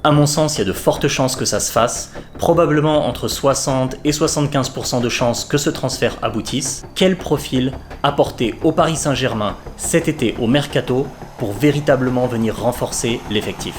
À mon sens, il y a de fortes chances que ça se fasse, probablement entre 60 et 75% de chances que ce transfert aboutisse. Quel profil apporter au Paris Saint-Germain cet été au Mercato pour véritablement venir renforcer l'effectif?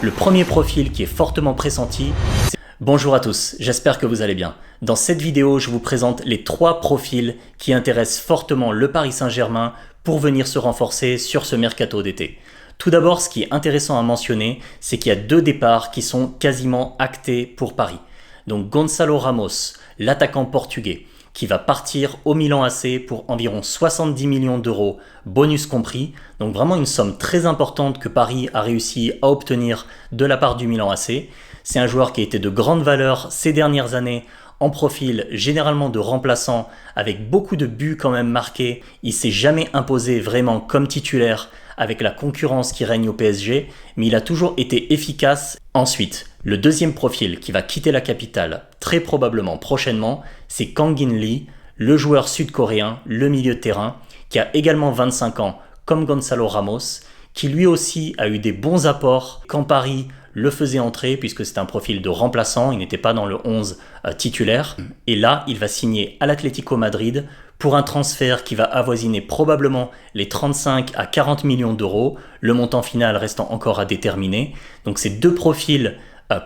Le premier profil qui est fortement pressenti, c'est... Bonjour à tous, j'espère que vous allez bien. Dans cette vidéo, je vous présente les 3 profils qui intéressent fortement le Paris Saint-Germain pour venir se renforcer sur ce Mercato d'été. Tout d'abord, ce qui est intéressant à mentionner, c'est qu'il y a 2 départs qui sont quasiment actés pour Paris. Donc Gonçalo Ramos, l'attaquant portugais, qui va partir au Milan AC pour environ 70 millions d'euros, bonus compris. Donc vraiment une somme très importante que Paris a réussi à obtenir de la part du Milan AC. C'est un joueur qui a été de grande valeur ces dernières années, en profil généralement de remplaçant, avec beaucoup de buts quand même marqués. Il s'est jamais imposé vraiment comme titulaire avec la concurrence qui règne au PSG, mais il a toujours été efficace. Ensuite, le deuxième profil qui va quitter la capitale très probablement prochainement, c'est Kang In Lee, le joueur sud-coréen, le milieu de terrain, qui a également 25 ans comme Gonçalo Ramos, qui lui aussi a eu des bons apports quand Paris le faisait entrer, puisque c'est un profil de remplaçant, il n'était pas dans le 11 titulaire. Et là, il va signer à l'Atlético Madrid pour un transfert qui va avoisiner probablement les 35 à 40 millions d'euros, le montant final restant encore à déterminer. Donc c'est 2 profils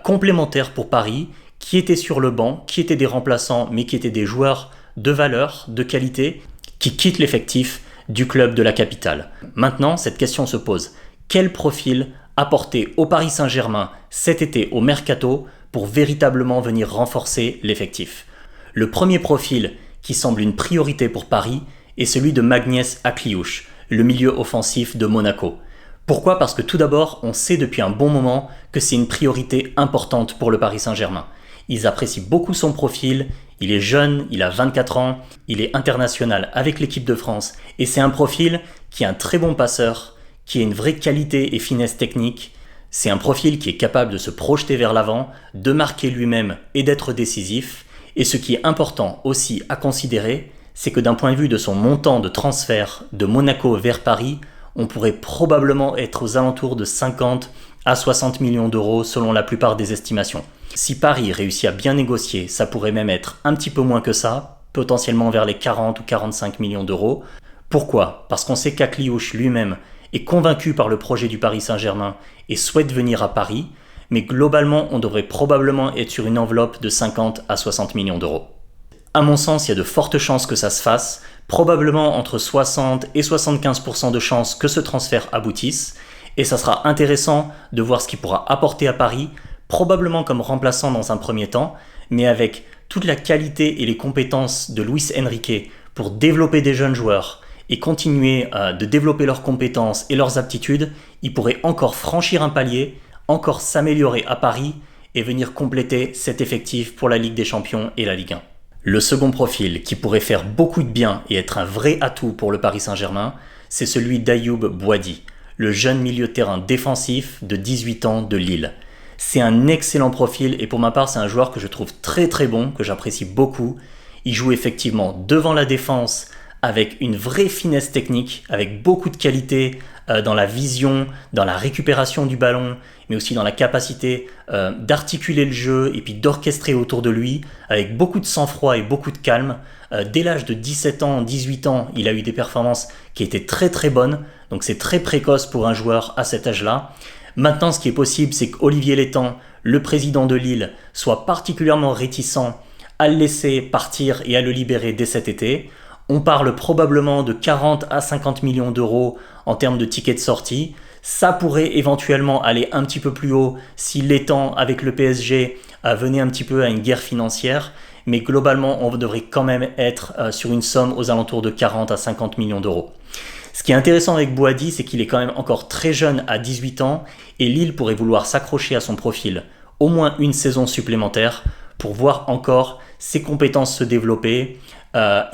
complémentaires pour Paris, qui étaient sur le banc, qui étaient des remplaçants, mais qui étaient des joueurs de valeur, de qualité, qui quittent l'effectif du club de la capitale. Maintenant, cette question se pose. Quel profil apporter au Paris Saint-Germain cet été au Mercato pour véritablement venir renforcer l'effectif? Le premier profil qui semble une priorité pour Paris est celui de Magnès Akliouche, le milieu offensif de Monaco. Pourquoi ? Parce que tout d'abord, on sait depuis un bon moment que c'est une priorité importante pour le Paris Saint-Germain. Ils apprécient beaucoup son profil, il est jeune, il a 24 ans, il est international avec l'équipe de France et c'est un profil qui est un très bon passeur, qui a une vraie qualité et finesse technique. C'est un profil qui est capable de se projeter vers l'avant, de marquer lui-même et d'être décisif. Et ce qui est important aussi à considérer, c'est que d'un point de vue de son montant de transfert de Monaco vers Paris, on pourrait probablement être aux alentours de 50 à 60 millions d'euros selon la plupart des estimations. Si Paris réussit à bien négocier, ça pourrait même être un petit peu moins que ça, potentiellement vers les 40 ou 45 millions d'euros. Pourquoi ? Parce qu'on sait qu'Akliouche lui-même est convaincu par le projet du Paris Saint-Germain et souhaite venir à Paris, mais globalement, on devrait probablement être sur une enveloppe de 50 à 60 millions d'euros. À mon sens, il y a de fortes chances que ça se fasse, probablement entre 60 et 75% de chances que ce transfert aboutisse, et ça sera intéressant de voir ce qu'il pourra apporter à Paris, probablement comme remplaçant dans un premier temps, mais avec toute la qualité et les compétences de Luis Enrique pour développer des jeunes joueurs, et continuer de développer leurs compétences et leurs aptitudes, ils pourraient encore franchir un palier, encore s'améliorer à Paris et venir compléter cet effectif pour la Ligue des Champions et la Ligue 1. Le second profil qui pourrait faire beaucoup de bien et être un vrai atout pour le Paris Saint-Germain, c'est celui d'Ayoub Boadi, le jeune milieu de terrain défensif de 18 ans de Lille. C'est un excellent profil et pour ma part, c'est un joueur que je trouve très très bon, que j'apprécie beaucoup. Il joue effectivement devant la défense, avec une vraie finesse technique, avec beaucoup de qualité dans la vision, dans la récupération du ballon, mais aussi dans la capacité d'articuler le jeu et puis d'orchestrer autour de lui, avec beaucoup de sang-froid et beaucoup de calme. Dès l'âge de 17 ans, 18 ans, il a eu des performances qui étaient très très bonnes, donc c'est très précoce pour un joueur à cet âge-là. Maintenant, ce qui est possible, c'est qu'Olivier Létang, le président de Lille, soit particulièrement réticent à le laisser partir et à le libérer dès cet été. On parle probablement de 40 à 50 millions d'euros en termes de tickets de sortie. Ça pourrait éventuellement aller un petit peu plus haut si Létang avec le PSG venait un petit peu à une guerre financière. Mais globalement, on devrait quand même être sur une somme aux alentours de 40 à 50 millions d'euros. Ce qui est intéressant avec Boadi, c'est qu'il est quand même encore très jeune à 18 ans et Lille pourrait vouloir s'accrocher à son profil au moins une saison supplémentaire pour voir encore ses compétences se développer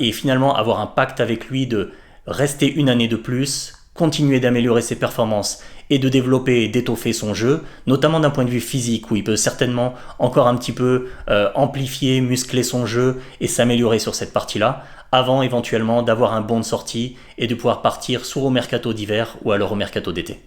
et finalement avoir un pacte avec lui de rester une année de plus, continuer d'améliorer ses performances et de développer et d'étoffer son jeu, notamment d'un point de vue physique où il peut certainement encore un petit peu amplifier, muscler son jeu et s'améliorer sur cette partie-là, avant éventuellement d'avoir un bon de sortie et de pouvoir partir soit au mercato d'hiver ou alors au mercato d'été.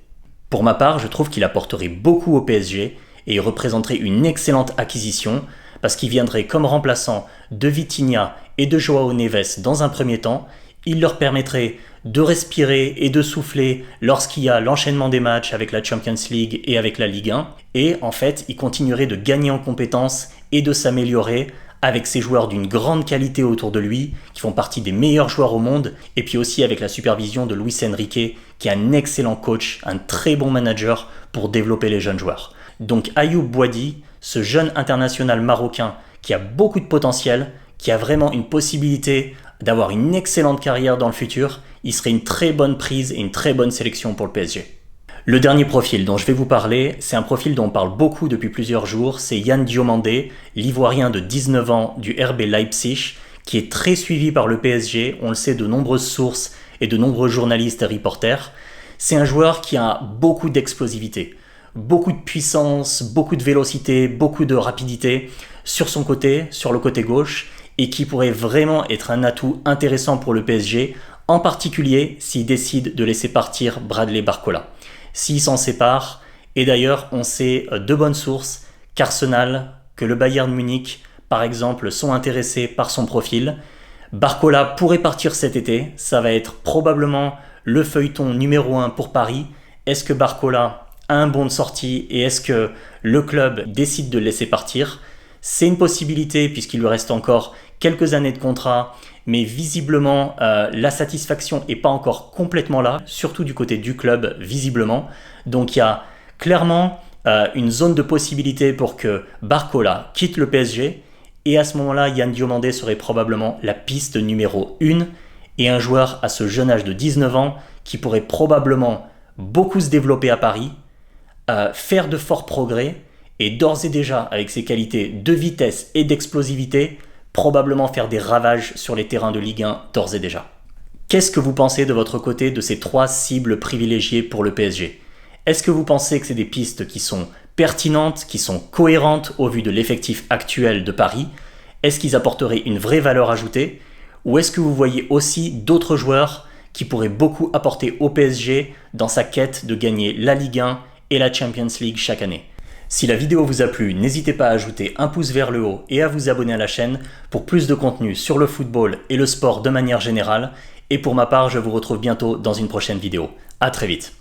Pour ma part, je trouve qu'il apporterait beaucoup au PSG et il représenterait une excellente acquisition parce qu'il viendrait comme remplaçant de Vitinha et de João Neves dans un premier temps. Il leur permettrait de respirer et de souffler lorsqu'il y a l'enchaînement des matchs avec la Champions League et avec la Ligue 1. Et en fait, il continuerait de gagner en compétences et de s'améliorer avec ces joueurs d'une grande qualité autour de lui, qui font partie des meilleurs joueurs au monde, et puis aussi avec la supervision de Luis Enrique, qui est un excellent coach, un très bon manager pour développer les jeunes joueurs. Donc Ayoub Boadi, ce jeune international marocain qui a beaucoup de potentiel, qui a vraiment une possibilité d'avoir une excellente carrière dans le futur, il serait une très bonne prise et une très bonne sélection pour le PSG. Le dernier profil dont je vais vous parler, c'est un profil dont on parle beaucoup depuis plusieurs jours, c'est Yann Diomandé, l'Ivoirien de 19 ans du RB Leipzig, qui est très suivi par le PSG, on le sait de nombreuses sources et de nombreux journalistes et reporters. C'est un joueur qui a beaucoup d'explosivité, beaucoup de puissance, beaucoup de vélocité, beaucoup de rapidité sur son côté, sur le côté gauche, et qui pourrait vraiment être un atout intéressant pour le PSG, en particulier s'il décide de laisser partir Bradley Barcola. S'il s'en sépare, et d'ailleurs on sait de bonnes sources qu'Arsenal, que le Bayern Munich par exemple sont intéressés par son profil. Barcola pourrait partir cet été, ça va être probablement le feuilleton numéro 1 pour Paris. Est-ce que Barcola a un bon de sortie et est-ce que le club décide de le laisser partir ? C'est une possibilité puisqu'il lui reste encore quelques années de contrat, mais visiblement la satisfaction n'est pas encore complètement là, surtout du côté du club visiblement. Donc il y a clairement une zone de possibilité pour que Barcola quitte le PSG, et à ce moment-là, Yann Diomandé serait probablement la piste numéro 1 et un joueur à ce jeune âge de 19 ans qui pourrait probablement beaucoup se développer à Paris, faire de forts progrès et d'ores et déjà avec ses qualités de vitesse et d'explosivité, probablement faire des ravages sur les terrains de Ligue 1 d'ores et déjà. Qu'est-ce que vous pensez de votre côté de ces 3 cibles privilégiées pour le PSG ? Est-ce que vous pensez que c'est des pistes qui sont pertinentes, qui sont cohérentes au vu de l'effectif actuel de Paris ? Est-ce qu'ils apporteraient une vraie valeur ajoutée ? Ou est-ce que vous voyez aussi d'autres joueurs qui pourraient beaucoup apporter au PSG dans sa quête de gagner la Ligue 1 et la Champions League chaque année ? Si la vidéo vous a plu, n'hésitez pas à ajouter un pouce vers le haut et à vous abonner à la chaîne pour plus de contenu sur le football et le sport de manière générale. Et pour ma part, je vous retrouve bientôt dans une prochaine vidéo. À très vite.